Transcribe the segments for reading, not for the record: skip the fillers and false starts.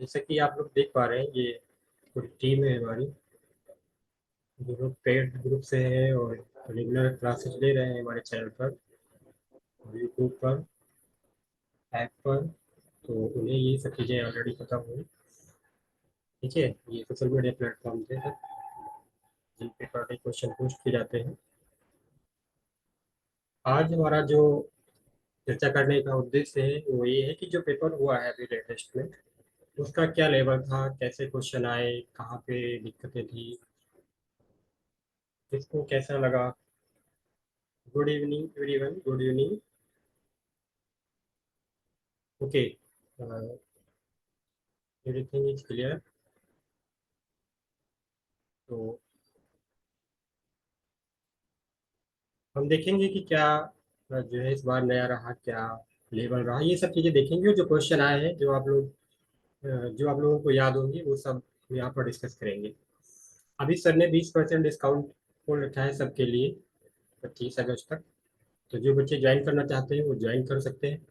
जैसे कि आप लोग देख पा रहे हैं, ये पूरी टीम है हमारी, जो लोग पेड ग्रुप से हैं और रेगुलर क्लासेस ले रहे हैं हमारे चैनल पर और यूट्यूब पर, ऐप पर। तो उन्हें ये सब चीज़ें ऑलरेडी पता हुई। ठीक है, ये सोशल मीडिया प्लेटफॉर्म थे सब, जिन पे काफ़ी क्वेश्चन पोस्ट किए जाते हैं। आज हमारा जो चर्चा करने का उद्देश्य है वो ये है कि जो पेपर हुआ है अभी लेटेस्ट में, उसका क्या लेवल था, कैसे क्वेश्चन आए, कहाँ पे दिक्कतें थी, किसको कैसा लगा। Good evening everyone, good evening. Okay, everything is clear. तो हम देखेंगे कि क्या जो है इस बार नया रहा, क्या लेवल रहा, ये सब चीज़ें देखेंगे। और जो क्वेश्चन आए हैं, जो आप लोगों को याद होंगी, वो सब यहाँ पर डिस्कस करेंगे। अभी सर ने 20% डिस्काउंट खोल रखा है सबके लिए 25 अगस्त तक। तो जो बच्चे ज्वाइन करना चाहते हैं वो ज्वाइन कर सकते हैं।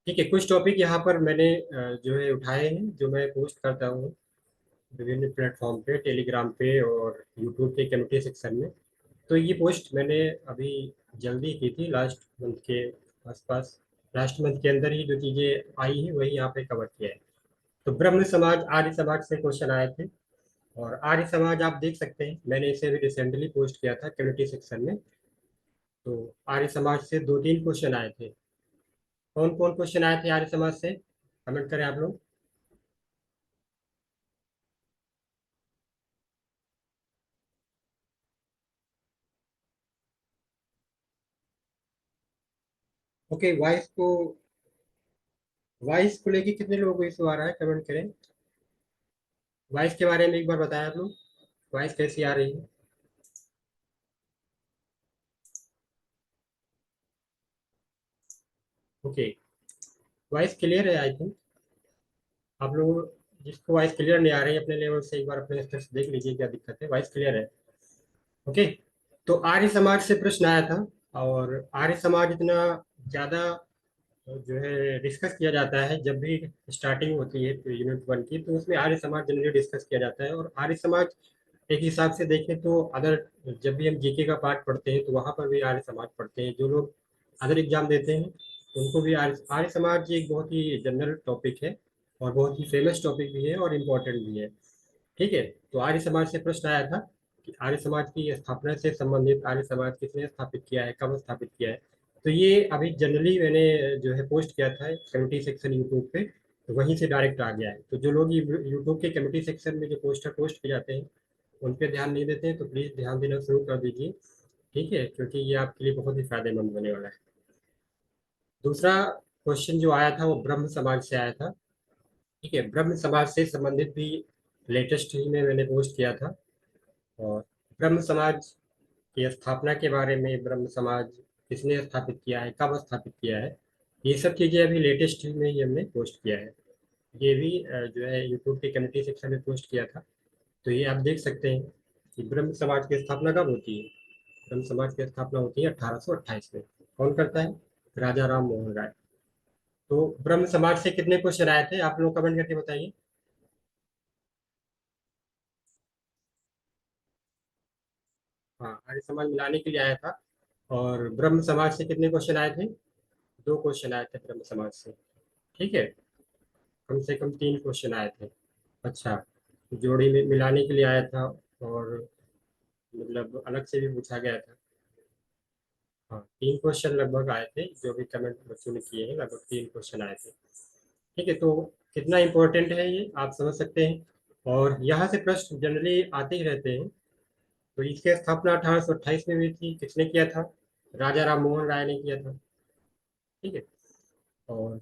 ठीक है, कुछ टॉपिक यहाँ पर मैंने जो है उठाए हैं, जो मैं पोस्ट करता हूँ विभिन्न प्लेटफॉर्म पे, टेलीग्राम पे और यूट्यूब के कम्युनिटी सेक्शन में। तो ये पोस्ट मैंने अभी जल्दी की थी, लास्ट मंथ के आसपास। लास्ट मंथ के अंदर ही जो चीज़ें आई हैं वही यहाँ पे कवर किया है। तो ब्रह्म समाज, आर्य समाज से क्वेश्चन आए थे। और आर्य समाज आप देख सकते हैं, मैंने इसे अभी रिसेंटली पोस्ट किया था कम्युनिटी सेक्शन में। तो आर्य समाज से दो तीन क्वेश्चन आए थे। कौन कौन क्वेश्चन आए थे आर्य समाज से, कमेंट करें आप लोग। ओके, वॉइस को लेके कितने लोगों को इशू आ रहा है, कमेंट करें। वॉइस के बारे में एक बार बताएं आप लोग, वॉइस कैसी आ रही है। ओके, वॉइस क्लियर है आई थिंक। आप लोग जिसको वॉइस क्लियर नहीं आ रही है, अपने लेवल से एक बार अपने स्तर से देख लीजिए क्या दिक्कत है। वॉइस क्लियर है? ओके। तो आर्य समाज से प्रश्न आया था। और आर्य समाज इतना ज़्यादा जो है डिस्कस किया जाता है, जब भी स्टार्टिंग होती है तो यूनिट 1 की, तो उसमें आर्य समाज जनरली डिस्कस किया जाता है। और आर्य समाज एक हिसाब से देखें तो अदर, जब भी हम जीके का पार्ट पढ़ते हैं तो वहाँ पर भी आर्य समाज पढ़ते हैं। जो लोग अदर एग्जाम देते हैं उनको भी आर्य समाज एक बहुत ही जनरल टॉपिक है और बहुत ही फेमस टॉपिक भी है और इम्पोर्टेंट भी है। ठीक है। तो आर्य समाज से प्रश्न आया था कि आर्य समाज की स्थापना से संबंधित, आर्य समाज किसने स्थापित किया है, कब स्थापित किया है। तो ये अभी जनरली मैंने जो है पोस्ट किया था कम्युनिटी सेक्शन यूट्यूब पे, तो वहीं से डायरेक्ट आ गया है। तो जो लोग यूट्यूब के कम्युनिटी सेक्शन में जो पोस्टर पोस्ट किए जाते हैं उन पे ध्यान नहीं देते हैं, तो प्लीज़ ध्यान देना शुरू कर दीजिए। ठीक है, क्योंकि ये आपके लिए बहुत ही फायदेमंद होने वाला है। दूसरा क्वेश्चन जो आया था वो ब्रह्म समाज से आया था। ठीक है, ब्रह्म समाज से संबंधित भी लेटेस्ट ही में मैंने पोस्ट किया था। और ब्रह्म समाज की स्थापना के बारे में, ब्रह्म समाज किसने स्थापित किया है, कब स्थापित किया है, ये सब चीज़ें अभी लेटेस्ट में ही हमने पोस्ट किया है। ये भी जो है यूट्यूब के कम्युनिटी सेक्शन में पोस्ट किया था। तो ये आप देख सकते हैं कि ब्रह्म समाज की स्थापना कब होती है। ब्रह्म समाज की स्थापना होती है 1828 में। कौन करता है? राजा राम मोहन राय। तो ब्रह्म समाज से कितने क्वेश्चन आए थे, आप लोग कमेंट करके बताइए। हाँ, आर्य समाज मिलाने के लिए आया था। और ब्रह्म समाज से कितने क्वेश्चन आए थे? दो क्वेश्चन आए थे ब्रह्म समाज से। ठीक है, कम से कम तीन क्वेश्चन आए थे। अच्छा, जोड़ी में मिलाने के लिए आया था। और मतलब अलग से भी पूछा गया था। हाँ, तीन क्वेश्चन लगभग आए थे, जो भी कमेंट बच्चों ने किए हैं लगभग तीन क्वेश्चन आए थे। ठीक है, तो कितना इम्पोर्टेंट है ये आप समझ सकते हैं। और यहाँ से प्रश्न जनरली आते ही रहते हैं। तो इसकी स्थापना 1828 में हुई थी, किसने किया था? राजा राम मोहन राय ने किया था। ठीक है। और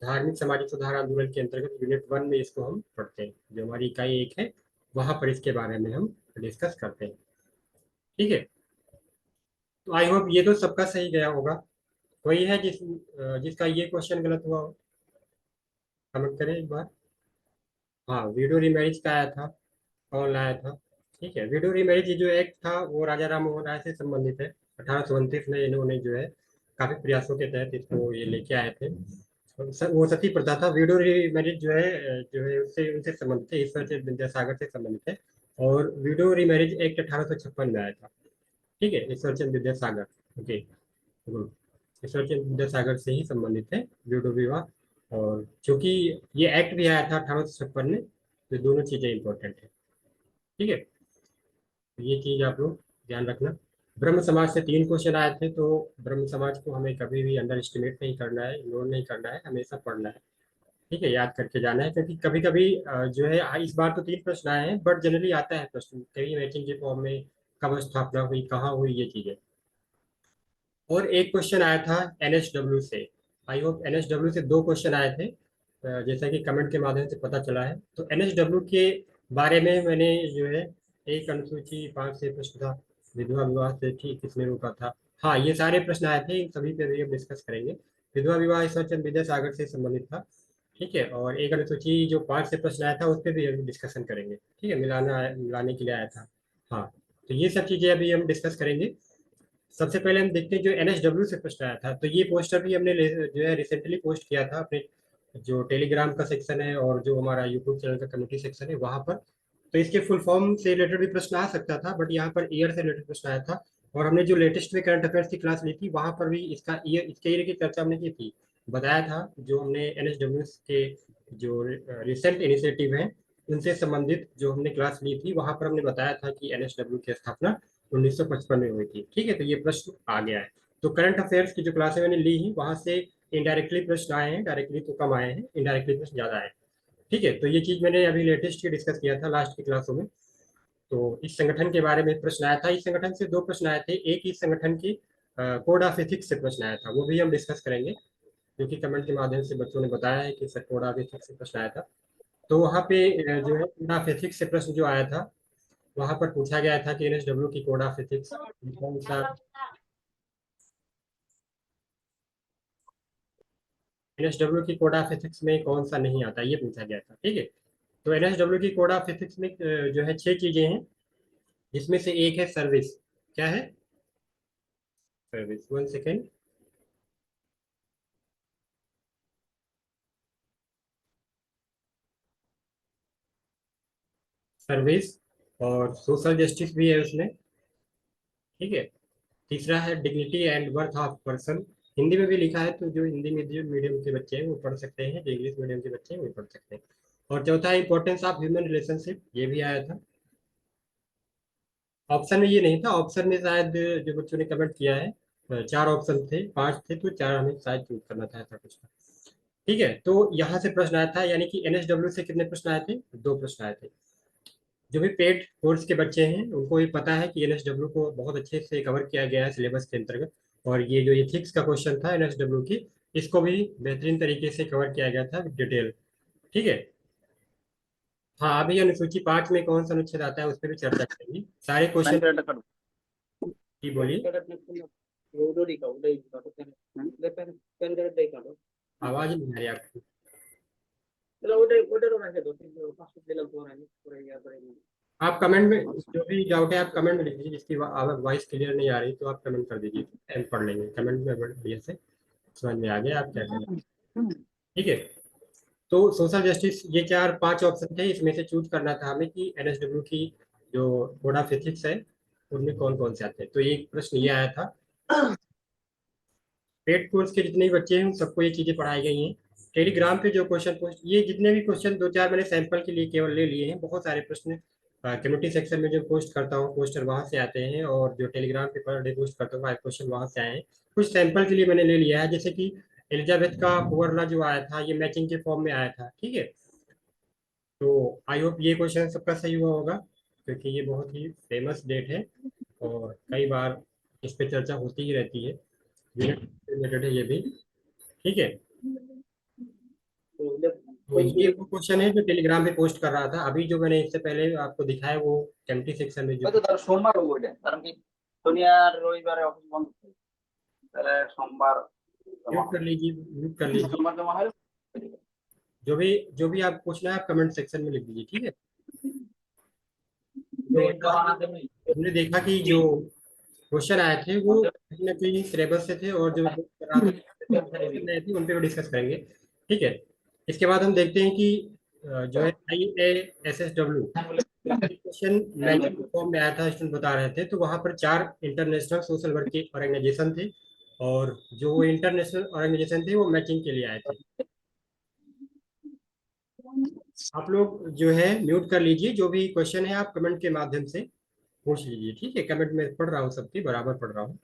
धार्मिक सामाजिक सुधार आंदोलन के अंतर्गत यूनिट 1 में इसको हम पढ़ते हैं, जो हमारी इकाई 1 है, वहां पर इसके बारे में हम डिस्कस करते हैं। ठीक है। तो आई होप ये तो सबका सही गया होगा। कोई है जिसका ये क्वेश्चन गलत हुआ हो, कमेंट करें एक बार। हाँ, वीडियो रिमैरिज का आया था, कौन लाया था? ठीक है, वीडियो रिमैरिज जो एक्ट था वो राजा राम मोहन राय से संबंधित है। 1829 में इन्होंने जो है काफी प्रयासों के तहत इसको ये लेके आए थे। वो सती प्रथा था। वीडो रीमैरिज जो है उससे उनसे संबंधित है, ईश्वर चंद्र विद्यासागर से संबंधित है। और वीडो रीमैरिज एक्ट 1856 में आया था। ठीक है, ईश्वर चंद्र विद्यासागर। ओके। हम्म, ईश्वर चंद्र विद्यासागर से ही संबंधित है वीडो विवाह। और चूंकि ये एक्ट भी आया था 1856 में, तो दोनों चीजें इंपॉर्टेंट है। ठीक है, तो ये चीज आप लोग ध्यान रखना। ब्रह्म समाज से 3 क्वेश्चन आए थे, तो ब्रह्म समाज को हमें कभी भी अंडर एस्टिमेट नहीं करना है, इग्नोर नहीं करना है, हमेशा पढ़ना है। ठीक है, याद करके जाना है, क्योंकि कभी कभी जो है इस बार तो 3 प्रश्न आए हैं, बट जनरली आता है प्रश्न कई मैचिंग के फॉर्म में, कब स्थापना हुई, कहाँ हुई, ये चीजें। और एक क्वेश्चन आया था एनएसडब्ल्यू से। आई होप एनएसडब्ल्यू से 2 क्वेश्चन आए थे, जैसा कि कमेंट के माध्यम से पता चला है। तो एनएसडब्ल्यू के बारे में मैंने जो है एक अनुसूची 5 से प्रश्न था, विधवा विवाह से ठीक किसने रोका था। हाँ, ये सारे प्रश्न आए थे, इन सभी पे भी हम डिस्कस करेंगे। विधवा विवाह ईश्वरचंद विद्यासागर से संबंधित था। ठीक है, और एक अनुसूची जो 5 से प्रश्न आया था उस पर भी हम डिस्कशन करेंगे। ठीक है, मिलाने के लिए आया था। हाँ, तो ये सब चीजें अभी हम डिस्कस करेंगे। सबसे पहले हम देखते हैं जो एनएसडब्ल्यू से प्रश्न आया था। तो ये पोस्टर भी हमने जो है रिसेंटली पोस्ट किया था अपने जो टेलीग्राम का सेक्शन है और जो हमारा यूट्यूब चैनल का कम्युनिटी सेक्शन है वहां पर। तो इसके फुल फॉर्म से रिलेटेड भी प्रश्न आ सकता था, बट यहाँ पर ईयर से रिलेटेड प्रश्न आया था। और हमने जो लेटेस्ट में करंट अफेयर्स की क्लास ली थी वहां पर भी इसके ईयर की चर्चा हमने की थी। बताया था जो हमने एनएसडब्ल्यू के जो रिसेंट इनिशिएटिव है उनसे संबंधित जो हमने क्लास ली थी वहां पर हमने बताया था कि एनएसडब्ल्यू की स्थापना 1955 में हुई थी। ठीक है, तो ये प्रश्न आ गया है। तो करंट अफेयर्स की जो क्लासें मैंने ली ही वहां से इनडायरेक्टली प्रश्न आए हैं, डायरेक्टली तो कम आए हैं, इनडायरेक्टली प्रश्न ज्यादा आए हैं। ठीक है, तो ये चीज मैंने अभी लेटेस्ट ही डिस्कस किया था लास्ट की क्लासों में। तो इस संगठन के बारे में प्रश्न आया था, इस संगठन से 2 प्रश्न आए थे। एक इस संगठन की कोड ऑफ एथिक्स से प्रश्न आया था, वो भी हम डिस्कस करेंगे, जो कि कमेंट के माध्यम से बच्चों ने बताया है कि सर कोड ऑफ एथिक्स से प्रश्न आया था। तो वहाँ पे जो है कोड ऑफ एथिक्स से प्रश्न जो आया था वहां पर पूछा गया था कि एनएसडब्ल्यू की कोड ऑफ एथिक्स कौन सा, एनएसडब्ल्यू की कोड ऑफ एथिक्स में कौन सा नहीं आता, ये पूछा गया था। ठीक है, तो एनएसडब्ल्यू की कोड ऑफ एथिक्स में जो है 6 चीजें हैं, जिसमें से एक है सर्विस। क्या है? सर्विस। 1 सेकेंड। सर्विस, और सोशल जस्टिस भी है उसमें। ठीक है, तीसरा है dignity and worth of person. Hindi में भी लिखा है, तो जो हिंदी मीडियम मीडियम के बच्चे हैं वो पढ़ सकते हैं, जो इंग्लिश मीडियम के बच्चे हैं वो पढ़ सकते हैं। और चौथा है इंपॉर्टेंस ऑफ ह्यूमन रिलेशनशिप, ये भी आया था। ऑप्शन में ये नहीं था, ऑप्शन में शायद जो बच्चों ने कमेंट किया है 4 ऑप्शन थे, 5 थे, तो 4 हमें शायद चूज करना था, ऐसा कुछ था। ठीक है, तो यहाँ से प्रश्न आया था, यानी कि एनएसडब्ल्यू से कितने प्रश्न आए थे? 2 प्रश्न आए थे। जो भी पेड कोर्स के बच्चे हैं उनको ये पता है कि एनएसडब्ल्यू को बहुत अच्छे से कवर किया गया है सिलेबस के अंतर्गत। और ये जो एथिक्स का क्वेश्चन था एनएसडब्ल्यू की, इसको भी बेहतरीन तरीके से कवर किया गया था डिटेल। ठीक है। हाँ, अभी अनुसूची 5 में कौन सा अनुच्छेद आता है उस पर भी चर्चा करेंगे, सारे क्वेश्चन की बोलिए। आवाज नहीं आ रही आपकी। आप कमेंट में जो भी डाउट है आप कमेंट में लिख दीजिए, जिसकी वॉइस क्लियर नहीं आ रही तो आप कमेंट कर दीजिए, हम पढ़ लेंगे कमेंट में, बढ़िया से समझ में आ गया आप क्या करें। ठीक है, तो सोशल जस्टिस, ये 4 5 ऑप्शन थे, इसमें से चूज करना था हमें कि एनएसडब्ल्यू की जो कोड ऑफ एथिक्स है उनमें कौन कौन से आते हैं। तो एक प्रश्न ये आया था। पेड कोर्स के जितने भी बच्चे हैं उन सबको ये चीजें पढ़ाई गई हैं। टेलीग्राम पे जो क्वेश्चन पोस्ट, ये जितने भी क्वेश्चन 2 4 मैंने सैंपल के लिए केवल ले लिए हैं, बहुत सारे प्रश्न कम्युनिटी सेक्शन में जो पोस्ट करता हूँ पोस्टर वहां से आते हैं, और जो टेलीग्राम पे पर डे पोस्ट करता हूँ 5 क्वेश्चन वहां से आए हैं। कुछ सैंपल के लिए मैंने ले लिया है, जैसे कि एलिजाबेथ का पुअरला जो आया था ये मैचिंग के फॉर्म में आया था। ठीक है, तो आई होप ये क्वेश्चन सबका सही हुआ होगा, क्योंकि ये बहुत ही फेमस डेट है और कई बार इस पे चर्चा होती ही रहती है, रिलेटेड है ये भी। ठीक है, तो ये वो क्वेश्चन है जो टेलीग्राम पे पोस्ट कर रहा था अभी, जो मैंने इससे पहले आपको दिखाया वो कम्युनिटी सेक्शन में जो। হয়তো তার সোমবার হবে ওইটা, কারণ কি শনি আর রবিবারে অফিস বন্ধ থাকে। তাহলে সোমবার জমা म्यूट कर হবে। लीजिए, म्यूट कर लीजिए। সোমবার জমা হলে जो भी आप पूछना है आप कमेंट सेक्शन में लिख दीजिए। ठीक है, तो মেইন জমা না দেবে हमने देखा कि जो क्वेश्चन आए थे वो कहीं ना कहीं सिलेबस से थे, और जो कर रहा था क्वेश्चन आए थे उन पे भी डिस्कस करेंगे। ठीक है। इसके बाद हम देखते हैं कि जो है IASSW क्वेश्चन मैचिंग फॉर्म में आया था, स्टूडेंट बता रहे थे, तो वहां पर 4 इंटरनेशनल सोशल वर्क के ऑर्गेनाइजेशन थे, और जो वो इंटरनेशनल ऑर्गेनाइजेशन थे वो मैचिंग के लिए आए थे। आप लोग जो है म्यूट कर लीजिए, जो भी क्वेश्चन है आप कमेंट के माध्यम से पूछ लीजिए, ठीक है। कमेंट में पढ़ रहा हूँ, सबकी बराबर पढ़ रहा हूँ।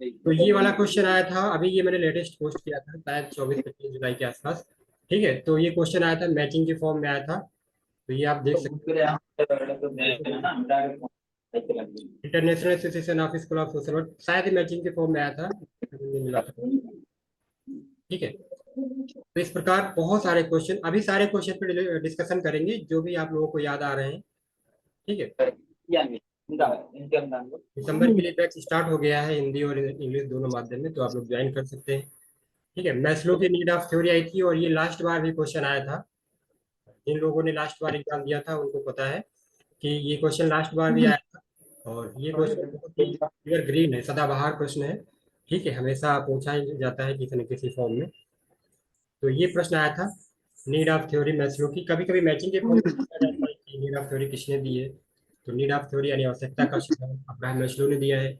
तो ये वाला क्वेश्चन आया था अभी, ये मैंने लेटेस्ट पोस्ट किया था शायद 24-25 जुलाई के आसपास। ठीक है, तो ये क्वेश्चन आया था, मैचिंग के फॉर्म में आया था। तो ये आप देख सकते हैं, international association of school of social work, शायद मैचिंग के फॉर्म में आया था, नहीं मिला था। ठीक है, तो इस प्रकार बहुत सारे क्वेश्चन, अभी सारे क्वेश्चन पे डिस्कशन करेंगे जो भी आप लोगों को याद आ रहे हैं। ठीक है, दिसंबर के लिए बैच स्टार्ट हो गया है, हिंदी और इंग्लिश दोनों माध्यम में, तो आप लोग ज्वाइन कर सकते हैं। ठीक है, मैस्लो की नीड ऑफ थ्योरी आई थी, और ये लास्ट बार भी क्वेश्चन आया था। जिन लोगों ने लास्ट बार एग्जाम दिया था उनको पता है कि ये क्वेश्चन लास्ट बार भी आया था, और ये क्वेश्चन बहुत ही एवर ग्रीन है, सदाबहार प्रश्न है। ठीक है, हमेशा पूछा ही जाता है किसी न किसी फॉर्म में। तो ये प्रश्न आया था, नीड ऑफ थ्योरी मैस्लो की। कभी कभी मैचिंग के फॉर्म में पूछा जाता है कि नीड ऑफ थ्योरी किसने दी है। तो नीड ऑफ थ्योरी यानी आवश्यकता का सिद्धांत अब्राहम मैस्लो ने दिया है।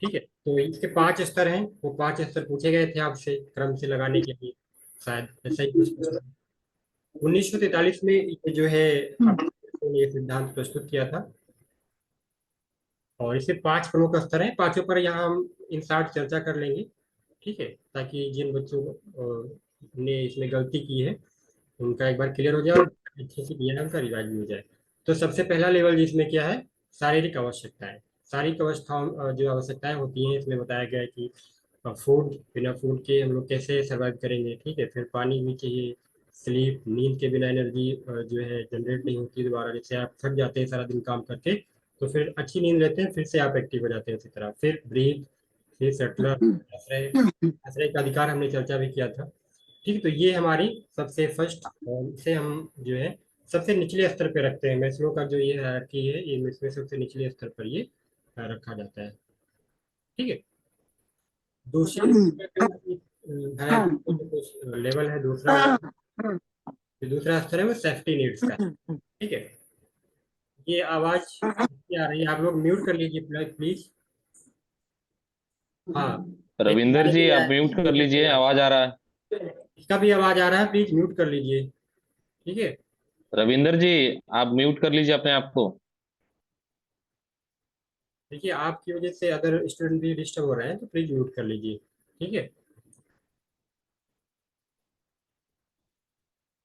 ठीक है, तो इसके 5 स्तर हैं, वो 5 स्तर पूछे गए थे आपसे क्रम से लगाने के लिए, शायद ऐसा ही कुछ प्रश्न। 1943 में ये जो है आपने ये सिद्धांत प्रस्तुत किया था, और इसके 5 प्रमुख स्तर हैं, पांचों पर यहाँ हम इन शार्ट चर्चा कर लेंगे। ठीक है, ताकि जिन बच्चों ने इसमें गलती की है उनका एक बार क्लियर हो जाए, और अच्छे से किया है उनका रिवाइज भी हो जाए। तो सबसे पहला लेवल जिसमें क्या है, शारीरिक आवश्यकताएं। शारीरिक अवस्थाओं जो आवश्यकताएं होती हैं, इसमें बताया गया है कि फूड, बिना फूड के हम लोग कैसे सर्वाइव करेंगे। ठीक है, फिर पानी भी चाहिए, स्लीप, नींद के बिना एनर्जी जो है जनरेट नहीं होती दोबारा, जैसे आप थक जाते हैं सारा दिन काम करके, तो फिर अच्छी नींद लेते हैं, फिर से आप एक्टिव हो जाते हैं उसी तरह। फिर ब्रीथ, फिर सेटलर, आश्रय, आश्रय का अधिकार हमने चर्चा भी किया था। ठीक है, तो ये हमारी सबसे फर्स्ट, इसे हम जो है सबसे निचले स्तर पे रखते हैं। मैस्लो का जो ये हायरार्की है, ये इसमें सबसे निचले स्तर पर ये रखा जाता है। ठीक है, दूसरे लेवल है दूसरा, जो दूसरा स्तर है वो सेफ्टी नीड्स का है। ठीक है, ये आवाज क्या आ रही है, आप लोग म्यूट कर लीजिए प्लीज। हाँ, एक रविंदर जी, आप म्यूट कर लीजिए, आवाज, आवाज आ रहा है। इसका भी आवाज आ रहा है, प्लीज म्यूट कर लीजिए। ठीक है, रविंदर जी, आप म्यूट कर लीजिए अपने आप को। देखिए आपकी वजह से अदर स्टूडेंट भी डिस्टर्ब हो रहे हैं, तो प्लीज म्यूट कर लीजिए। ठीक है,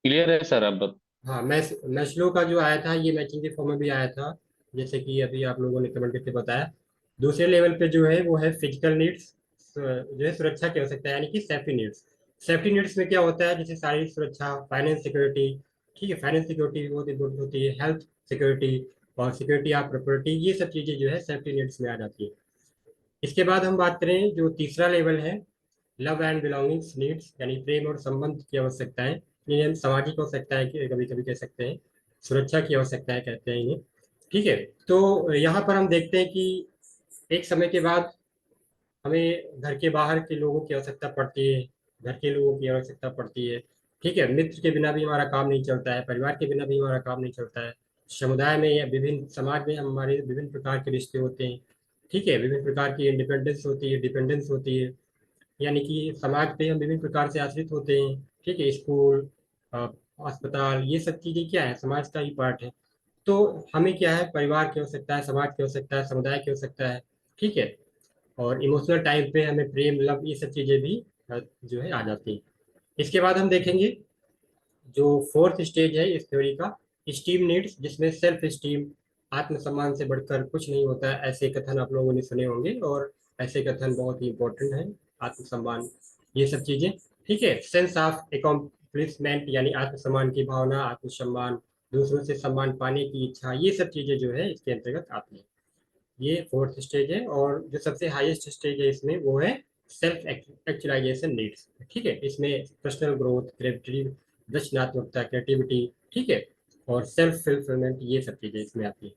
क्लियर है सर अब? हाँ, मैस्लो का जो आया था ये मैचिंग के फॉर्म में भी आया था, जैसे कि अभी आप लोगों ने कमेंट करके बताया। दूसरे लेवल पे जो है वो है फिजिकल नीड्स, जो है सुरक्षा की आवश्यकता है, यानी कि सेफ्टी नीड्स। सेफ्टी नीड्स में क्या होता है, जैसे शारीरिक सुरक्षा, फाइनेंस सिक्योरिटी। ठीक है, फाइनेंस सिक्योरिटी बहुत इंपॉर्टेंट होती है, हेल्थ सिक्योरिटी, और सिक्योरिटी ऑफ प्रॉपर्टी, ये सब चीज़ें जो है सेफ्टी नीड्स में आ जाती है। इसके बाद हम बात करें जो तीसरा लेवल है, लव एंड बिलोंगिंग्स नीड्स, यानी प्रेम और संबंध की आवश्यकताएं। ये हम सामाजिक आवश्यकताएं कभी कभी कह सकते हैं, सुरक्षा की आवश्यकताएं कहते हैं इन्हें। ठीक है, तो यहाँ पर हम देखते हैं कि एक समय के बाद हमें घर के बाहर के लोगों की आवश्यकता पड़ती है, घर के लोगों की आवश्यकता पड़ती है। ठीक है, मित्र के बिना भी हमारा काम नहीं चलता है, परिवार के बिना भी हमारा काम नहीं चलता है। समुदाय में या विभिन्न समाज में हमारे विभिन्न प्रकार के रिश्ते होते हैं। ठीक है, विभिन्न प्रकार की इंडिपेंडेंस होती है, डिपेंडेंस होती है, यानी कि समाज पे हम विभिन्न प्रकार से आश्रित होते हैं। ठीक है, स्कूल, अ, अस्पताल, ये सब चीजें क्या है, समाज का ही पार्ट है। तो हमें क्या है, परिवार की आवश्यकता है, समाज की आवश्यकता है, समुदाय की आवश्यकता है। ठीक है, और इमोशनल टाइम पे हमें प्रेम, लव, ये सब चीजें भी जो है आ जाती हैं। इसके बाद हम देखेंगे जो फोर्थ स्टेज है इस थ्योरी का, स्टीम नीड्स, जिसमें सेल्फ स्टीम, आत्मसम्मान से बढ़कर कुछ नहीं होता है, ऐसे कथन आप लोगों ने सुने होंगे, और ऐसे कथन बहुत ही इंपॉर्टेंट है, आत्मसम्मान, ये सब चीजें। ठीक है, सेंस ऑफ अकॉम्प्लिशमेंट, यानी आत्मसम्मान की भावना, आत्मसम्मान, दूसरों से सम्मान पाने की इच्छा, ये सब चीजें जो है इसके अंतर्गत आती है। ये फोर्थ स्टेज है, और जो सबसे हाईएस्ट स्टेज है इसमें वो है सेल्फ एक्चुअलाइजेशन नीड्स। ठीक है, इसमें पर्सनल ग्रोथ, क्रिएटिव, रचनात्मकता, क्रिएटिविटी, ठीक है, और सेल्फ फुलफिलमेंट, ये सब चीजें इसमें आती है।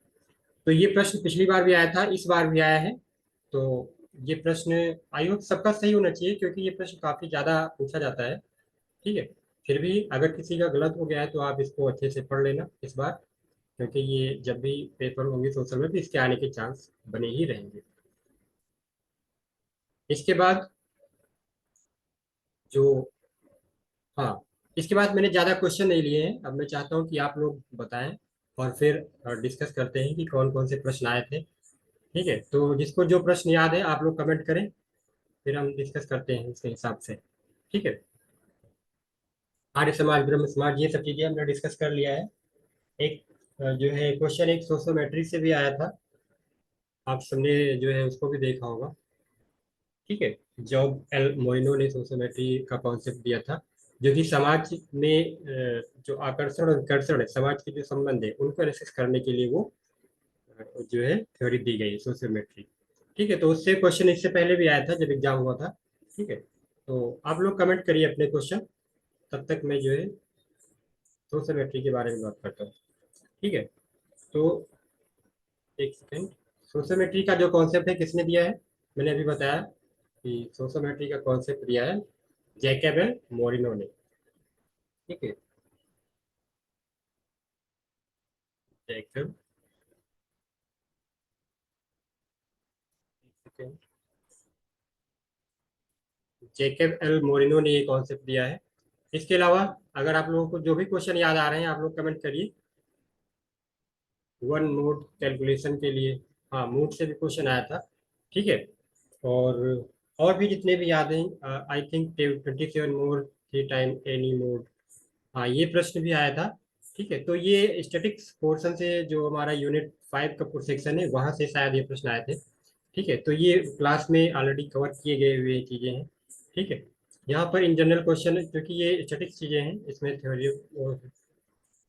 तो ये प्रश्न पिछली बार भी आया था, इस बार भी आया है। तो ये प्रश्न आई होप सबका सही होना चाहिए, क्योंकि ये प्रश्न काफी ज्यादा पूछा जाता है, ठीक है। फिर भी अगर किसी का गलत हो गया है तो आप इसको अच्छे से पढ़ लेना इस बार, क्योंकि ये जब भी पेपर होंगे सोशल में तो इसके आने के चांस बने ही रहेंगे। इसके बाद जो, हाँ, इसके बाद मैंने ज़्यादा क्वेश्चन नहीं लिए हैं। अब मैं चाहता हूँ कि आप लोग बताएं और फिर डिस्कस करते हैं कि कौन कौन से प्रश्न आए थे। ठीक है, तो जिसको जो प्रश्न याद है आप लोग कमेंट करें, फिर हम डिस्कस करते हैं उसके हिसाब से। ठीक है, आर्य समाज, ब्रह्म समाज, ये सब चीज़ें हमने डिस्कस कर लिया है। एक जो है क्वेश्चन एक सोशोमेट्री से भी आया था, आप सबने जो है उसको भी देखा होगा। ठीक है, जॉब एल मोइनो ने सोशोमेट्री का कॉन्सेप्ट दिया था, जो कि समाज में जो आकर्षण और विकर्षण है, समाज के जो संबंध है उनको एनालिसिस करने के लिए वो जो है थ्योरी दी गई सोशियोमेट्री। ठीक है, तो उससे क्वेश्चन इससे पहले भी आया था जब एग्जाम हुआ था। ठीक है, तो आप लोग कमेंट करिए अपने क्वेश्चन, तब तक मैं जो है सोशियोमेट्री के बारे में बात करता हूँ। ठीक है, तो एक सेकेंड, सोशियोमेट्री का जो कॉन्सेप्ट है किसने दिया है, मैंने अभी बताया कि सोशियोमेट्री का कॉन्सेप्ट दिया है जैकब मोरिनो ने। ठीक है, जैकब, जैकब एल मोरिनो ने ये कॉन्सेप्ट दिया है। इसके अलावा अगर आप लोगों को जो भी क्वेश्चन याद आ रहे हैं आप लोग कमेंट करिए। वन मोड कैलकुलेशन के लिए, हाँ, मोड से भी क्वेश्चन आया था। ठीक है, और और भी जितने भी याद हैं, I think 27 mode three time any mode, हाँ, ये प्रश्न भी आया था। ठीक है, तो ये स्टैटिक्स पोर्शन से जो हमारा यूनिट 5 का सेक्शन है वहाँ से शायद ये प्रश्न आए थे। ठीक है, तो ये क्लास में ऑलरेडी कवर किए गए हुए चीज़ें हैं। ठीक है, यहाँ पर इन जनरल क्वेश्चन, क्योंकि ये स्टैटिक्स चीज़ें हैं, इसमें थ्योरी,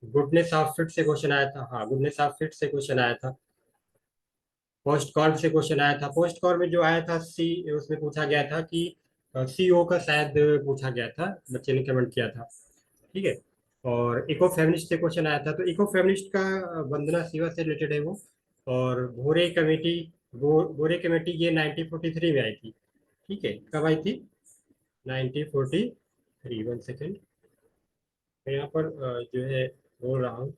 गुडनेस ऑफ फिट से क्वेश्चन आया था, हाँ, गुडनेस ऑफ फिट से क्वेश्चन आया था। पोस्ट कॉर्प से क्वेश्चन आया था, पोस्ट कॉर्प में जो आया था सी, उसमें पूछा गया था कि सीओ का शायद पूछा गया था, बच्चे ने कमेंट किया था। ठीक है, और इको फेमिनिस्ट से क्वेश्चन आया था, तो इको फेमिनिस्ट का वंदना शिवा से रिलेटेड है वो। और भोरे कमेटी, भोरे कमेटी ये 1943 में आई थी। ठीक है, कब आई थी, 1943, वन सेकेंड, मैं यहाँ पर जो है बोल रहा हूँ,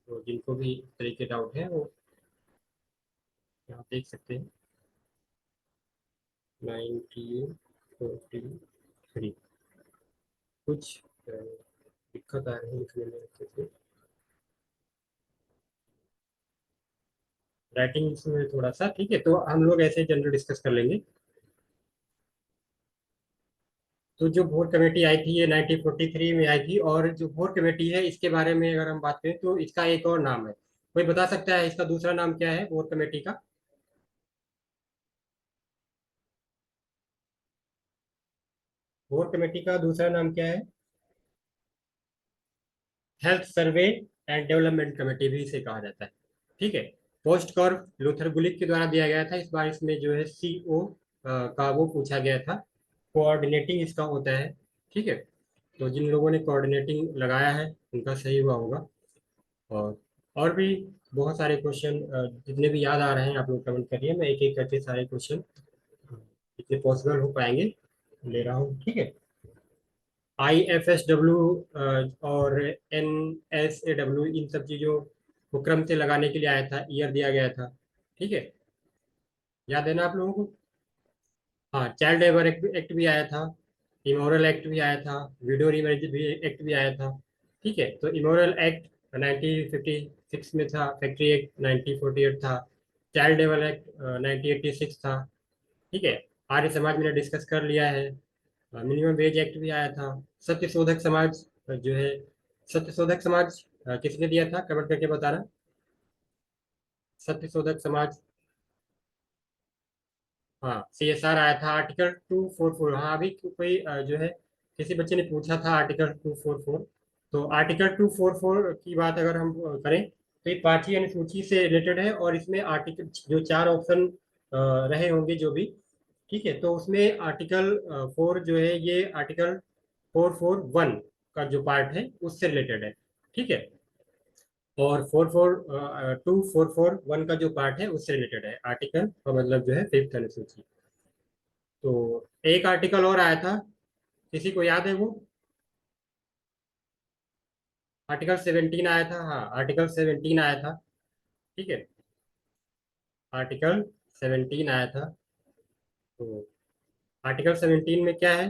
तो जिनको भी इस तरह के डाउट है वो यहाँ देख सकते हैं। 1943, कुछ दिक्कत आ रही है लिखने में अच्छे से, राइटिंग में थोड़ा सा। ठीक है, तो हम लोग ऐसे जनरल डिस्कस कर लेंगे। तो जो भोर कमेटी आई थी ये 1943 में आई थी, और जो भोर कमेटी है इसके बारे में अगर हम बात करें तो इसका एक और नाम है, कोई बता सकता है इसका दूसरा नाम क्या है भोर कमेटी का? भोर कमेटी का दूसरा नाम क्या है? Health survey and development committee भी इसे कहा जाता है। ठीक है, पोस्ट कॉर्प लूथर गुलिक के द्वारा दिया गया था, इस बार इसमें जो है सीओ का वो पूछा गया था, कोऑर्डिनेटिंग इसका होता है। ठीक है, तो जिन लोगों ने कोऑर्डिनेटिंग लगाया है उनका सही हुआ होगा। और और भी बहुत सारे क्वेश्चन जितने भी याद आ रहे हैं आप लोग कमेंट करिए, मैं एक एक करके सारे क्वेश्चन जितने पॉसिबल हो पाएंगे ले रहा हूँ। ठीक है, IFSW और NSAW, इन सब चीज़ों को क्रम से लगाने के लिए आया था, ईयर दिया गया था। ठीक है, याद है ना आप लोगों को? हाँ, चाइल्ड लेबर एक्ट भी आया था, इमोरल एक्ट भी आया था, विडो रीमैरिज भी एक्ट भी आया था। ठीक है, तो इमोरल एक्ट 1956 में था, फैक्ट्री एक्ट 1948 था, चाइल्ड लेबर एक्ट 1986 था। ठीक है, आर्य समाज मैंने डिस्कस कर लिया है, मिनिमम वेज एक्ट भी आया था। सत्यशोधक समाज जो है, सत्यशोधक समाज किसने दिया था, कमेंट करके बताना। सत्यशोधक समाज, हाँ, CSR आया था, आर्टिकल 244, हाँ, अभी कोई जो है किसी बच्चे ने पूछा था आर्टिकल 244, तो आर्टिकल 244 की बात अगर हम करें तो ये पांचवी अनुसूची से रिलेटेड है, और इसमें आर्टिकल जो चार ऑप्शन रहे होंगे जो भी। ठीक है, तो उसमें आर्टिकल 4 जो है ये आर्टिकल 441 का जो पार्ट है उससे रिलेटेड है। ठीक है, और 442 441 का जो पार्ट है उससे रिलेटेड है, आर्टिकल का मतलब जो है फिफ्थ अनुसूची। तो एक आर्टिकल और आया था, किसी को याद है वो? आर्टिकल 17 आया था, हाँ आर्टिकल 17 आया था। ठीक है, आर्टिकल 17 आया था। तो आर्टिकल 17 में क्या है?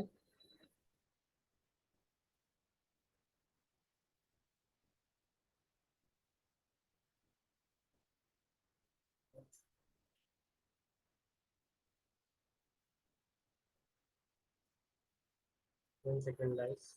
वन सेकेंड लाइस।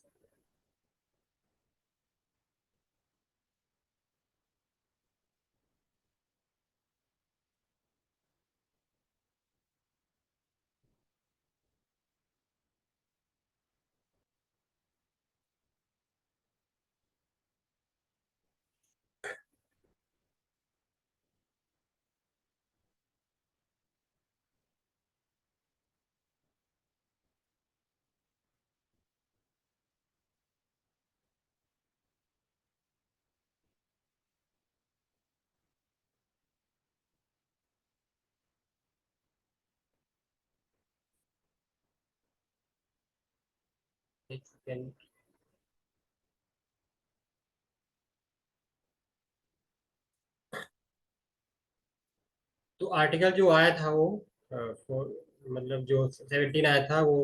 एक सेकेंड। तो आर्टिकल जो आया था वो मतलब जो 17 आया था वो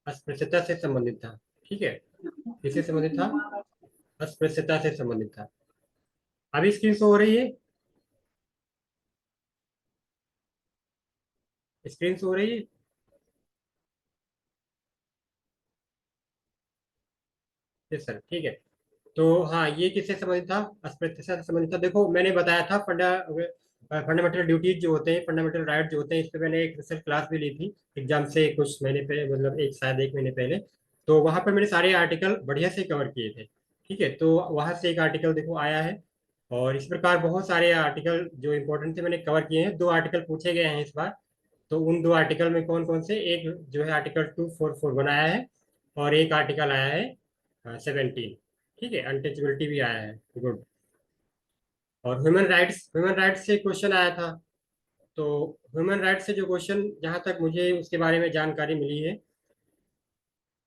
अस्पृश्यता से संबंधित था। ठीक है, किससे संबंधित था? अस्पृश्यता से संबंधित था। अभी स्क्रीन शो हो रही है? स्क्रीन शो हो रही है? यस सर, ठीक है। तो हाँ, ये किससे संबंधित था? अस्पृश्यता से संबंधित था। देखो मैंने बताया था फंडामेंटल ड्यूटीज जो होते हैं, फंडामेंटल राइट जो होते हैं, इस पे मैंने एक रिसर्च क्लास भी ली थी एग्जाम से कुछ महीने पहले, मतलब एक शायद एक महीने पहले। तो वहां पर मैंने सारे आर्टिकल बढ़िया से कवर किए थे। ठीक है, तो वहां से एक आर्टिकल देखो आया है। और इस प्रकार बहुत सारे आर्टिकल जो इम्पोर्टेंट थे मैंने कवर किए हैं। 2 आर्टिकल पूछे गए हैं इस बार। तो उन 2 आर्टिकल में कौन कौन से, एक जो है आर्टिकल 244 बनाया है, और एक आर्टिकल आया है 17। ठीक है, अनटचेबिलिटी भी आया है। गुड। और ह्यूमन राइट्स से क्वेश्चन आया था। तो ह्यूमन राइट्स से जो क्वेश्चन, जहाँ तक मुझे उसके बारे में जानकारी मिली है,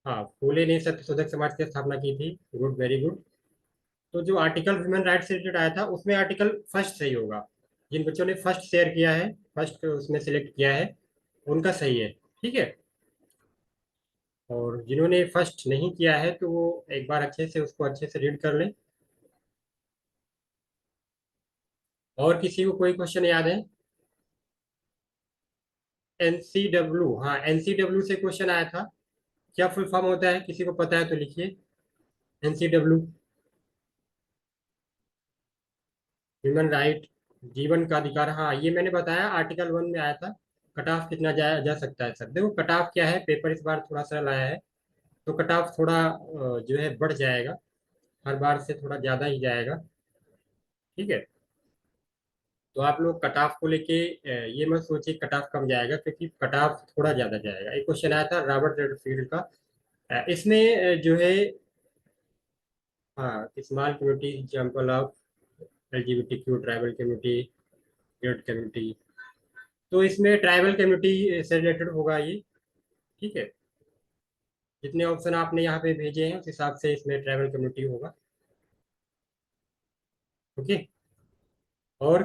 हाँ, फूले ने सत्य शोधक समाज की स्थापना की थी। Good, very good. तो जो आर्टिकल ह्यूमन राइट्स से रिलेटेड आया था उसमें आर्टिकल फर्स्ट सही होगा। जिन बच्चों ने फर्स्ट शेयर किया है, फर्स्ट उसमें सिलेक्ट किया है, उनका सही है। ठीक है। और जिन्होंने फर्स्ट नहीं किया है तो वो एक बार अच्छे से उसको अच्छे से रीड कर लें। और किसी को कोई क्वेश्चन याद है? एनसीडब्ल्यू, हाँ एनसीडब्ल्यू से क्वेश्चन आया था। क्या फुल फॉर्म होता है, किसी को पता है तो लिखिए। एनसीडब्ल्यू, ह्यूमन राइट, जीवन का अधिकार। हाँ, ये मैंने बताया आर्टिकल 1 में आया था। कट ऑफ कितना जाया जा सकता है सर? देखो कट ऑफ क्या है, पेपर इस बार थोड़ा सा लाया है, तो कट ऑफ थोड़ा जो है बढ़ जाएगा, हर बार से थोड़ा ज्यादा ही जाएगा। ठीक है। तो आप लोग कट ऑफ को लेके ये मत सोचिए कट ऑफ कम जाएगा, क्योंकि कट ऑफ थोड़ा ज्यादा जाएगा। एक क्वेश्चन आया था रॉबर्ट रेडफील्ड का। इसमें जो है, हाँ, small community example of LGBTQ, tribal community, grade community. तो इसमें ट्राइबल कम्युनिटी से रिलेटेड होगा ये। ठीक है, जितने ऑप्शन आपने यहाँ पे भेजे हैं उस हिसाब से इसमें ट्राइबल कम्युनिटी होगा। ओके। और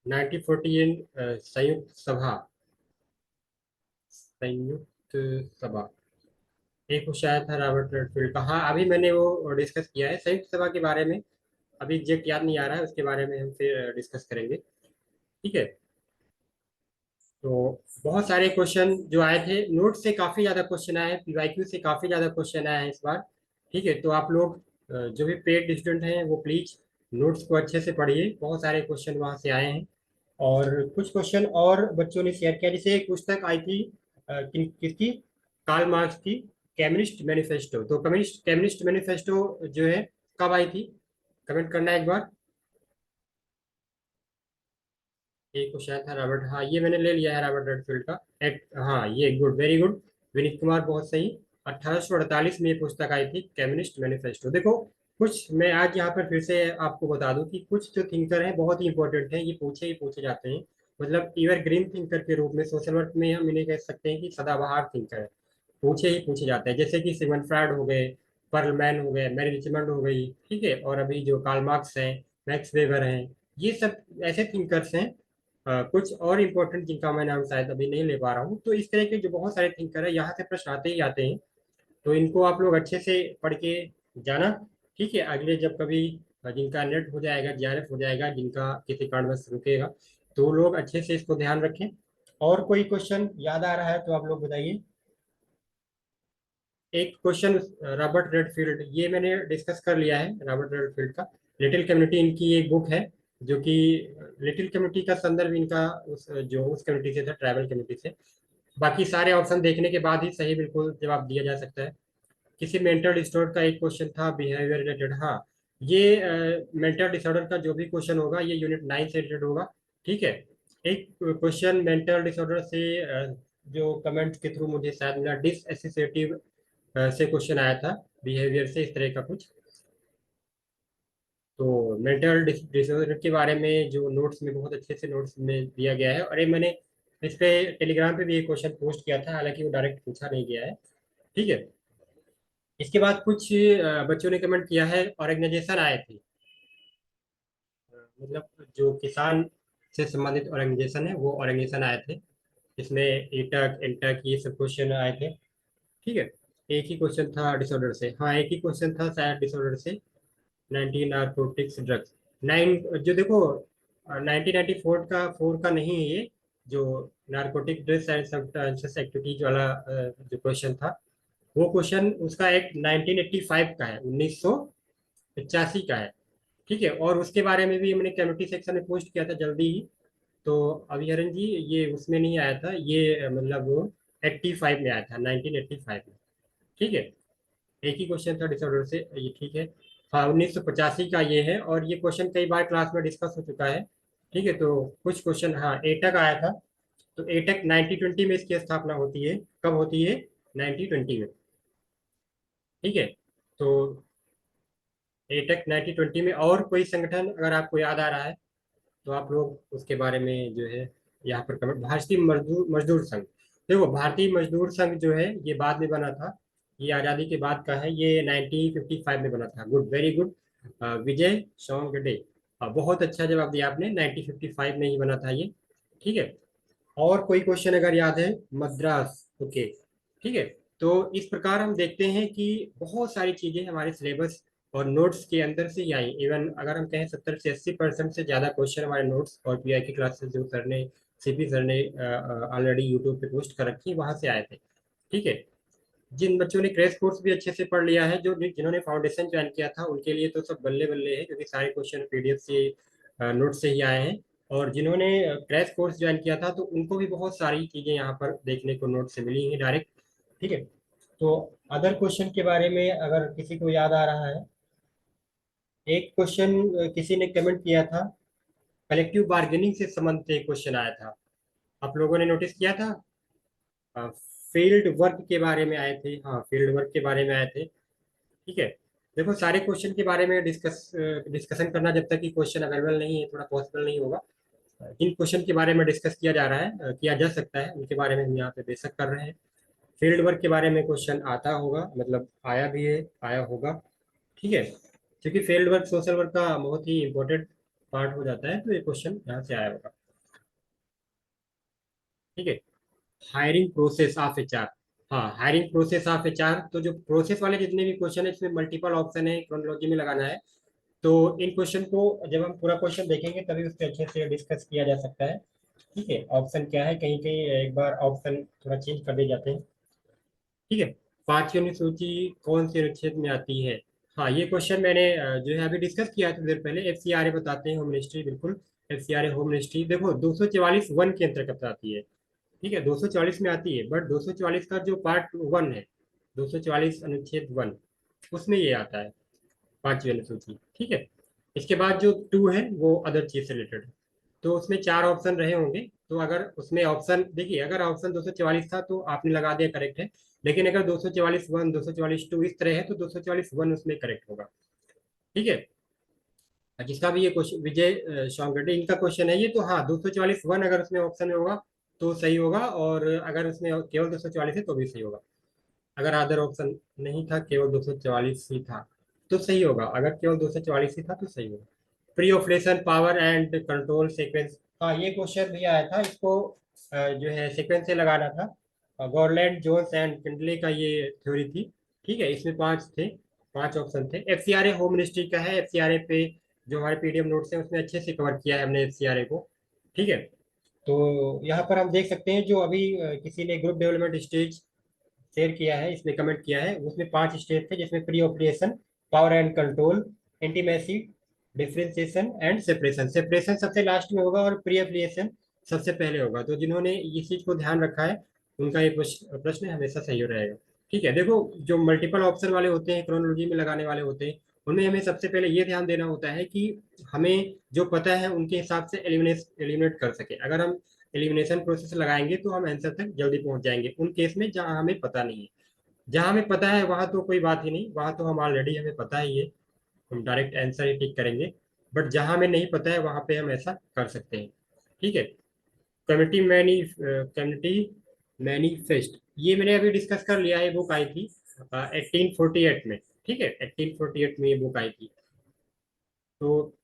1948 संयुक्त सभा, एक कुछ आया था रॉबर्ट रेडफील्ड का। हाँ, अभी मैंने वो डिस्कस किया है संयुक्त सभा के बारे में। अभी एग्जैक्ट याद नहीं आ रहा है, उसके बारे में हम फिर डिस्कस करेंगे। ठीक है। तो बहुत सारे क्वेश्चन जो आए थे, नोट से काफी ज्यादा क्वेश्चन आए हैं, पीवाईक्यू से काफी ज्यादा क्वेश्चन आए हैं इस बार। ठीक है, तो आप लोग जो भी पेड स्टूडेंट हैं वो प्लीज नोट्स को अच्छे से पढ़िए, बहुत सारे क्वेश्चन वहां से आए हैं। और कुछ क्वेश्चन और बच्चों ने शेयर किया, जैसे एक पुस्तक आई थी किसकी, कार्ल मार्क्स की, कम्युनिस्ट मैनिफेस्टो। तो कम्युनिस्ट मैनिफेस्टो जो है कब आई थी, कमेंट करना एक बार। एक क्वेश्चन था रॉबर्ट, हाँ ये मैंने ले लिया है रॉबर्ट रेडफील्ड का। हाँ ये good, very good, Vineet Kumar बहुत सही। 1848 में ये पुस्तक आई थी कम्युनिस्ट मैनिफेस्टो। देखो कुछ मैं आज यहाँ पर फिर से आपको बता दूं कि कुछ जो थिंकर हैं बहुत ही इंपॉर्टेंट हैं, ये पूछे ही पूछे जाते हैं। मतलब एवरग्रीन थिंकर के रूप में सोशल वर्क में हम इन्हें कह सकते हैं कि सदाबहार थिंकर है, पूछे ही पूछे जाते हैं। जैसे कि सिगमंड फ्रायड हो गए, पर्लमैन हो गए, मैरी रिचमंड हो गई, ठीक है, और अभी जो कार्ल मार्क्स हैं, मैक्स वेबर हैं, ये सब ऐसे थिंकर्स हैं। कुछ और इम्पोर्टेंट जिनका मैं नाम शायद अभी नहीं ले पा रहा हूँ। तो इस तरह के जो बहुत सारे थिंकर है, यहाँ से प्रश्न आते ही आते हैं। तो इनको आप लोग अच्छे से पढ़ के जाना, ठीक है। अगले जब कभी जिनका नेट हो जाएगा, जीआरएफ हो जाएगा, जिनका किसी कारणवश रुकेगा, तो वो लोग अच्छे से इसको ध्यान रखें। और कोई क्वेश्चन याद आ रहा है तो आप लोग बताइए। एक क्वेश्चन रॉबर्ट रेडफील्ड, ये मैंने डिस्कस कर लिया है रॉबर्ट रेडफील्ड का। लिटिल कम्युनिटी इनकी एक बुक है, जो कि लिटिल कम्युनिटी का संदर्भ इनका उस कम्युनिटी से था, ट्राइबल कम्युनिटी से। बाकी सारे ऑप्शन देखने के बाद ही सही बिल्कुल जवाब दिया जा सकता है। किसी मेंटल डिसऑर्डर का एक क्वेश्चन था, बिहेवियर रिलेटेड। हाँ, ये मेंटल डिसऑर्डर का जो भी क्वेश्चन होगा ये यूनिट 9 से रिलेटेड होगा, ठीक है। एक क्वेश्चन मेंटल डिसऑर्डर से जो कमेंट के थ्रू मुझे शायद मिला, डिसएसोसिएटिव से क्वेश्चन आया था, बिहेवियर से, इस तरह का कुछ। तो मेंटल डिसऑर्डर के बारे में जो नोट्स में बहुत अच्छे से नोट्स में दिया गया है। और ये मैंने इस पे टेलीग्राम पे भी एक क्वेश्चन पोस्ट किया था, हालांकि वो डायरेक्ट पूछा नहीं गया है, ठीक है। इसके बाद कुछ बच्चों ने कमेंट किया है, ऑर्गेनाइजेशन आए थे, मतलब जो किसान से संबंधित ऑर्गेनाइजेशन है, वो ऑर्गेनाइजेशन आए थे। इसमें ईटक इंटक ये सब क्वेश्चन आए थे, ठीक है। एक ही क्वेश्चन था डिसऑर्डर से, हाँ एक ही क्वेश्चन था शायद डिसऑर्डर से। 19 नारकोटिक्स ड्रग्स, नाइन जो देखो 1994 का नहीं है ये, जो narcotic drugs and substances activities वाला जो क्वेश्चन था, वो क्वेश्चन उसका एक 1985 का है, 1985 का है, ठीक है। और उसके बारे में भी मैंने कम्युनिटी सेक्शन में पोस्ट किया था जल्दी ही। तो अभिहरण जी, ये उसमें नहीं आया था, ये मतलब वो 85 में आया था, 1985 में, ठीक है। एक ही क्वेश्चन था डिसऑर्डर से, ये ठीक है। हाँ, 1985 का ये है, और ये क्वेश्चन कई बार क्लास में डिस्कस हो चुका है, ठीक है। तो कुछ क्वेश्चन, हाँ एटक आया था। तो एटक 1920 में इसकी स्थापना होती है, कब होती है? 1920 में, ठीक है। तो एटक 1920 में। और कोई संगठन अगर आपको याद आ रहा है तो आप लोग उसके बारे में जो है यहाँ पर कमेंट। भारतीय मजदूर मजदूर संघ, देखो भारतीय मजदूर संघ जो है ये बाद में बना था, ये आज़ादी के बाद का है, ये 1955 में बना था। गुड, वेरी गुड, विजय शोंगडे, बहुत अच्छा जवाब दिया आपने, 1955 में ही बना था ये, ठीक है। और कोई क्वेश्चन अगर याद है? मद्रास, ओके, ठीक है। तो इस प्रकार हम देखते हैं कि बहुत सारी चीजें हमारे सिलेबस और नोट्स के अंदर से ही आई। इवन अगर हम कहें 70 से 80% से ज्यादा क्वेश्चन हमारे नोट्स और पीआई की क्लासेस जो सर ने, सीपी सर ने ऑलरेडी यूट्यूब पे पोस्ट कर रखी है, वहां से आए थे, ठीक है। जिन बच्चों ने क्रैश कोर्स भी अच्छे से पढ़ लिया है, जो जिन्होंने फाउंडेशन ज्वाइन किया था, उनके लिए तो सब बल्ले बल्ले है, क्योंकि सारे क्वेश्चन पीडीएफ से, नोट से ही आए हैं। और जिन्होंने क्रैश कोर्स ज्वाइन किया था, तो उनको भी बहुत सारी चीजें यहाँ पर देखने को नोट से मिली हैं डायरेक्ट, ठीक है। तो अदर क्वेश्चन के बारे में अगर किसी को याद आ रहा है, एक क्वेश्चन किसी ने कमेंट किया था, कलेक्टिव बार्गेनिंग से संबंधित एक क्वेश्चन आया था, आप लोगों ने नोटिस किया था? फील्ड वर्क के बारे में आए थे, हाँ फील्ड वर्क के बारे में आए थे, ठीक है। देखो सारे क्वेश्चन के बारे में डिस्कशन करना जब तक कि क्वेश्चन अवेलेबल नहीं है, थोड़ा पॉसिबल नहीं होगा। जिन क्वेश्चन के बारे में डिस्कस किया जा रहा है, किया जा सकता है, उनके बारे में हम यहाँ पे बेशक कर रहे हैं। फील्ड वर्क के बारे में क्वेश्चन आता होगा, मतलब आया भी है, आया होगा, ठीक है। क्योंकि फील्ड वर्क सोशल वर्क का बहुत ही इंपॉर्टेंट पार्ट हो जाता है, तो ये क्वेश्चन यहाँ से आया होगा, ठीक है। हायरिंग प्रोसेस ऑफ एचआर, हाँ हायरिंग प्रोसेस ऑफ एचआर, तो जो प्रोसेस वाले जितने भी क्वेश्चन है, इसमें मल्टीपल ऑप्शन है, क्रोनोलॉजी में लगाना है। तो इन क्वेश्चन को जब हम पूरा क्वेश्चन देखेंगे तभी उस पर अच्छे से डिस्कस किया जा सकता है, ठीक है। ऑप्शन क्या है, कहीं कहीं एक बार ऑप्शन थोड़ा चेंज कर दिए जाते हैं, ठीक है। पांचवी अनुसूची कौन से अनुच्छेद में आती है? हाँ, ये क्वेश्चन मैंने जो है अभी डिस्कस किया था देर पहले। एफसीआरए बताते हैं, होम मिनिस्ट्री, बिल्कुल। एफसीआरए होम मिनिस्ट्री, देखो 244 वन के अंतर्गत आती है, ठीक है। 244 में आती है, बट 244 का जो पार्ट वन है, 244 अनुच्छेद वन, उसमें ये आता है, पांचवी अनुसूची, ठीक है। इसके बाद जो टू है वो अदर चीज से रिलेटेड है। तो उसमें चार ऑप्शन रहे होंगे, तो अगर उसमें ऑप्शन देखिए, अगर ऑप्शन 244 था तो आपने लगा दिया, करेक्ट है। लेकिन अगर 244 वन, 244 टू इस तरह है, तो 244 वन उसमें करेक्ट होगा, ठीक है। जिसका भी ये क्वेश्चन विजय शॉन्गडे इनका क्वेश्चन है ये, तो हाँ 244 वन अगर उसमें ऑप्शन में होगा तो सही होगा, और अगर उसमें केवल 244 है तो भी सही होगा। अगर अदर ऑप्शन नहीं था, केवल 244 ही था तो सही होगा। अगर केवल 244 ही था तो सही होगा। Pre operation power and control sequence, हाँ ये क्वेश्चन भी आया था, इसको जो है सीक्वेंस से लगाना था। गॉरलैंड जोन्स एंड किंडले का ये थ्योरी थी। ठीक है, इसमें पांच थे, पांच ऑप्शन थे। एफसीआरए होम मिनिस्ट्री का है। एफसीआरए पे जो हमारे पीडीएफ नोट्स हैं उसमें अच्छे से कवर किया है हमने एफसीआरए को। ठीक है, तो यहाँ पर हम देख सकते हैं जो अभी किसी ने ग्रुप डेवलपमेंट स्टेज शेयर किया है, इसमें कमेंट किया है, उसमें पांच स्टेज थे जिसमें pre operation, power and control, intimacy, differentiation and separation. Separation सबसे लास्ट में होगा और प्री ऑपरेशन सबसे पहले होगा। तो जिन्होंने इस चीज को ध्यान रखा है उनका ये प्रश्न हमेशा सही रहेगा। ठीक है, देखो जो मल्टीपल ऑप्शन वाले होते हैं, क्रोनोलॉजी में लगाने वाले होते हैं, उनमें हमें सबसे पहले ये ध्यान देना होता है कि हमें जो पता है उनके हिसाब से एलिमिनेट कर सके। अगर हम एलिमिनेशन प्रोसेस लगाएंगे तो हम आंसर तक जल्दी पहुंच जाएंगे उन केस में जहां हमें पता नहीं है। जहां हमें पता है वहां तो कोई बात ही नहीं, वहां तो हम ऑलरेडी हमें पता ही है, हम डायरेक्ट आंसर ही टिक करेंगे। बट जहां हमें नहीं पता है वहां पे हम ऐसा कर सकते हैं। ठीक है, कम्युनिटी मैनिफेस्ट, ये मैंने अभी डिस्कस कर लिया है, बुक आई थी 1848 में। ठीक है, 1848 में ये बुक आई थी। तो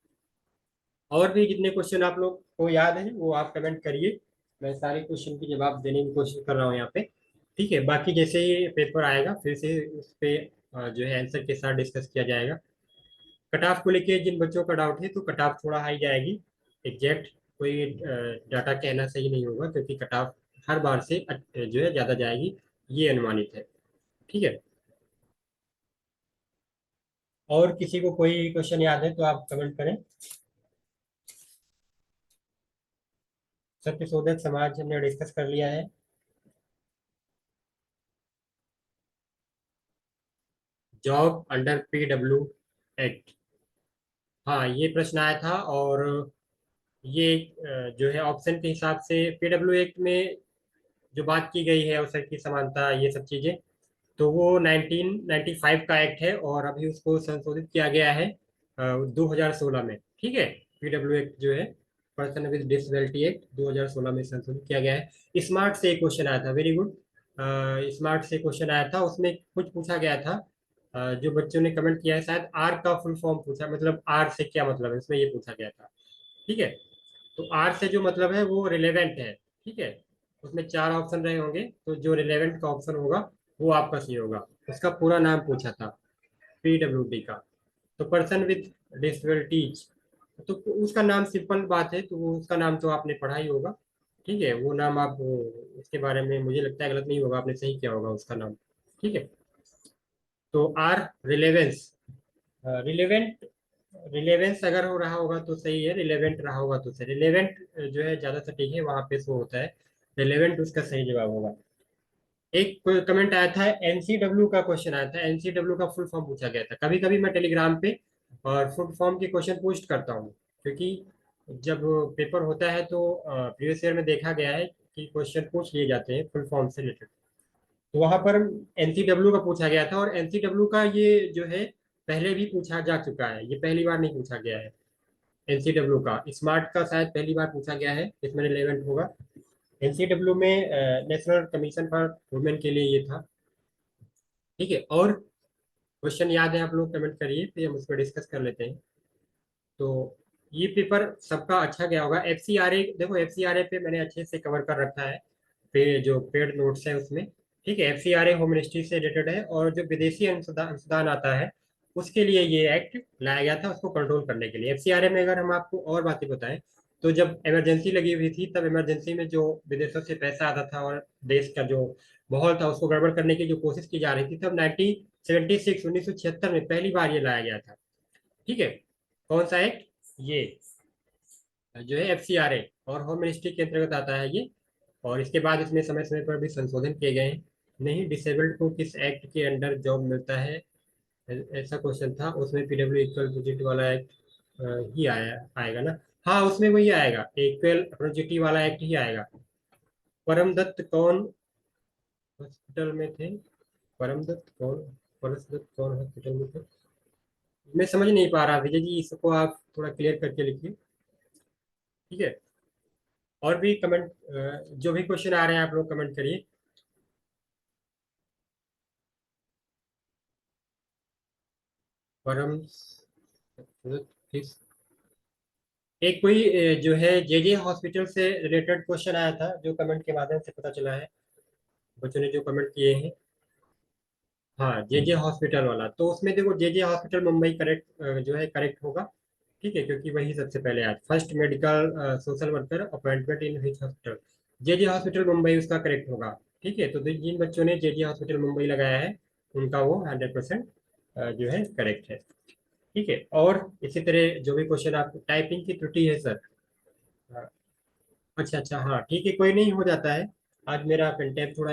और भी जितने क्वेश्चन आप लोग को याद है वो आप कमेंट करिए, मैं सारे क्वेश्चन की जवाब देने की कोशिश कर रहा हूँ यहाँ पे। ठीक है, बाकी जैसे ही पेपर आएगा फिर से उस पे जो है आंसर के साथ डिस्कस किया जाएगा। कट ऑफ को लेके जिन बच्चों का डाउट है तो कट ऑफ थोड़ा हाई जाएगी। एग्जैक्ट कोई डाटा कहना सही नहीं होगा क्योंकि कट ऑफ हर बार से जो है ज़्यादा जाएगी, ये अनुमानित है। ठीक है, और किसी को कोई क्वेश्चन याद है तो आप कमेंट करें। सत्य शोधक समाज हमने डिस्कस कर लिया है। जॉब अंडर पीडब्ल्यू एक्ट, हाँ ये प्रश्न आया था। और ये जो है ऑप्शन के हिसाब से पीडब्ल्यू एक्ट में जो बात की गई है अवसर की समानता ये सब चीजें, तो वो 1995 का एक्ट है और अभी उसको संशोधित किया गया है 2016 में। ठीक है, पीडब्ल्यू एक्ट जो है पर्सन विद डिसेबिलिटी एक्ट 2016 में संशोधित किया गया है। स्मार्ट से एक क्वेश्चन आया था, वेरी गुड। स्मार्ट से क्वेश्चन आया था, उसमें कुछ पूछा गया था। जो बच्चों ने कमेंट किया है शायद आर का फुल फॉर्म पूछा, मतलब आर से क्या मतलब है इसमें, ये पूछा गया था। ठीक है, तो आर से जो मतलब है वो रिलेवेंट है। ठीक है, उसमें चार ऑप्शन रहे होंगे तो जो रिलेवेंट का ऑप्शन होगा वो आपका सही होगा। उसका पूरा नाम पूछा था पीडब्ल्यूडी का, तो पर्सन विथ डिसेबिलिटीज, तो उसका नाम सिंपल बात है, तो वो उसका नाम तो आपने पढ़ा ही होगा। ठीक है, वो नाम आप उसके बारे में मुझे लगता है गलत नहीं होगा, आपने सही किया होगा उसका नाम। ठीक है, तो आर रिलेवेंस, रिलेवेंट, रिलेवेंस अगर हो रहा होगा तो सही है, रिलेवेंट रहा होगा तो सही। रिलेवेंट जो है ज्यादा सटीक है, वहां पे शो होता है, रिलेवेंट उसका सही जवाब होगा। एक कमेंट आया था, एनसीडब्ल्यू का क्वेश्चन आया था, एनसीडब्ल्यू का फुल फॉर्म पूछा गया था। कभी कभी मैं टेलीग्राम पे और फुल फॉर्म के क्वेश्चन पोस्ट करता हूँ, क्योंकि जब पेपर होता है तो प्रीवियस ईयर में देखा गया है कि क्वेश्चन पूछ लिए जाते हैं फुल फॉर्म से रिलेटेड। तो वहां पर एनसीडब्ल्यू का पूछा गया था, और एनसीडब्ल्यू का ये जो है पहले भी पूछा जा चुका है, ये पहली बार नहीं पूछा गया है। एनसीडब्ल्यू का स्मार्ट का शायद पहली बार पूछा गया है, इसमें रिलेवेंट होगा। एनसीडब्ल्यू में नेशनल कमीशन फॉर वुमेन के लिए ये था। ठीक है, और क्वेश्चन याद है आप लोग कमेंट करिए, फिर हम उस पर डिस्कस कर लेते हैं। तो ये पेपर सबका अच्छा गया होगा। एफसीआरए, देखो एफसीआरए पे मैंने अच्छे से कवर कर रखा है, पे जो पेड नोट्स है उसमें। ठीक है, एफसीआरए होम मिनिस्ट्री से रिलेटेड है, और जो विदेशी अनुसंधान अनुसंधान आता है उसके लिए ये एक्ट लाया गया था, उसको कंट्रोल करने के लिए। एफसीआरए में अगर हम आपको और बातें बताएं तो जब इमरजेंसी लगी हुई थी तब इमरजेंसी में जो विदेशों से पैसा आता था और देश का जो माहौल था उसको गड़बड़ करने की जो कोशिश की जा रही थी, तब 1976 1976 में पहली बार ये लाया गया था। ठीक है, कौन सा एक्ट, ये जो है एफसीआरए और होम मिनिस्ट्री के अंतर्गत आता है ये। और इसके बाद इसमें समय समय पर भी संशोधन किए गए हैं। नहीं, डिसेबल्ड को किस एक्ट के अंडर जॉब मिलता है, ऐसा क्वेश्चन था, उसमें पीडब्ल्यू इक्वल प्रोजेक्ट वाला एक्ट ही आएगा ना। हाँ उसमें वही आएगा, इक्वल प्रोजेक्ट वाला एक्ट ही आएगा। परमदत्त कौन हॉस्पिटल में थे, परमदत्त कौन, परसदत्त कौन हॉस्पिटल में थे, मैं समझ नहीं पा रहा विजय जी, इसको आप थोड़ा क्लियर करके लिखिए। ठीक है, और भी कमेंट जो भी क्वेश्चन आ रहे हैं आप लोग कमेंट करिए। परम एक कोई जो है जेजे हॉस्पिटल से रिलेटेड क्वेश्चन आया था, जो कमेंट के माध्यम से पता चला है, बच्चों ने जो कमेंट किए हैं। हाँ, जेजे हॉस्पिटल वाला, तो उसमें देखो जेजे हॉस्पिटल मुंबई करेक्ट जो है करेक्ट होगा। ठीक है, क्योंकि वही सबसे पहले आज first medical social worker appointment इन विच हॉस्पिटल, जेजे हॉस्पिटल मुंबई उसका करेक्ट होगा। ठीक है, तो जिन बच्चों ने जेजे हॉस्पिटल मुंबई लगाया है उनका वो 100% जो है करेक्ट है। ठीक है, और इसी तरह जो भी क्वेश्चन आप टाइपिंग की त्रुटि है सर। अच्छा अच्छा, हाँ ठीक है, कोई नहीं, हो जाता है। आज मेरा पेन टैब थोड़ा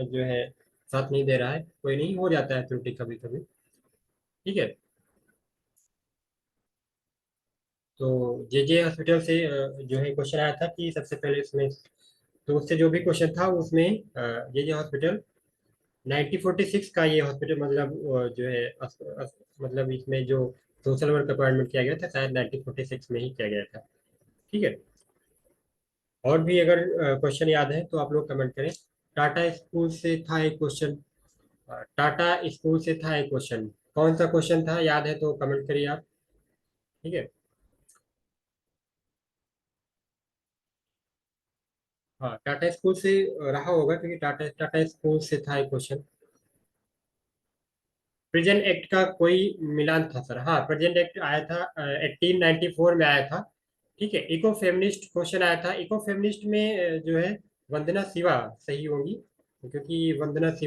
जो है साथ नहीं दे रहा है, कोई नहीं, हो जाता है त्रुटि कभी कभी। ठीक है, तो जेजे हॉस्पिटल से जो है क्वेश्चन आया था कि सबसे पहले उसमें, तो उससे जो भी क्वेश्चन था उसमें जेजे हॉस्पिटल 1946 का ये हॉस्पिटल, मतलब जो है मतलब इसमें जो सोशल वर्क अपॉइंटमेंट किया गया था शायद 1946 में ही किया गया था। ठीक है, और भी अगर क्वेश्चन याद है तो आप लोग कमेंट करें। टाटा स्कूल से था एक क्वेश्चन, टाटा स्कूल से था एक क्वेश्चन, कौन सा क्वेश्चन था, याद है तो कमेंट करिए आप। ठीक है, हाँ टाटा स्कूल से रहा होगा, क्योंकि टाटा टाटा स्कूल से था एक क्वेश्चन। प्रेजेंट एक्ट का कोई मिलान था सर, हाँ प्रेजेंट एक्ट आया था 1894 में आया था। ठीक है, इको फेमिनिस्ट क्वेश्चन आया था, इको फेमिनिस्ट में जो है वंदना शिवा सही होंगी, क्योंकि वंदना शिवा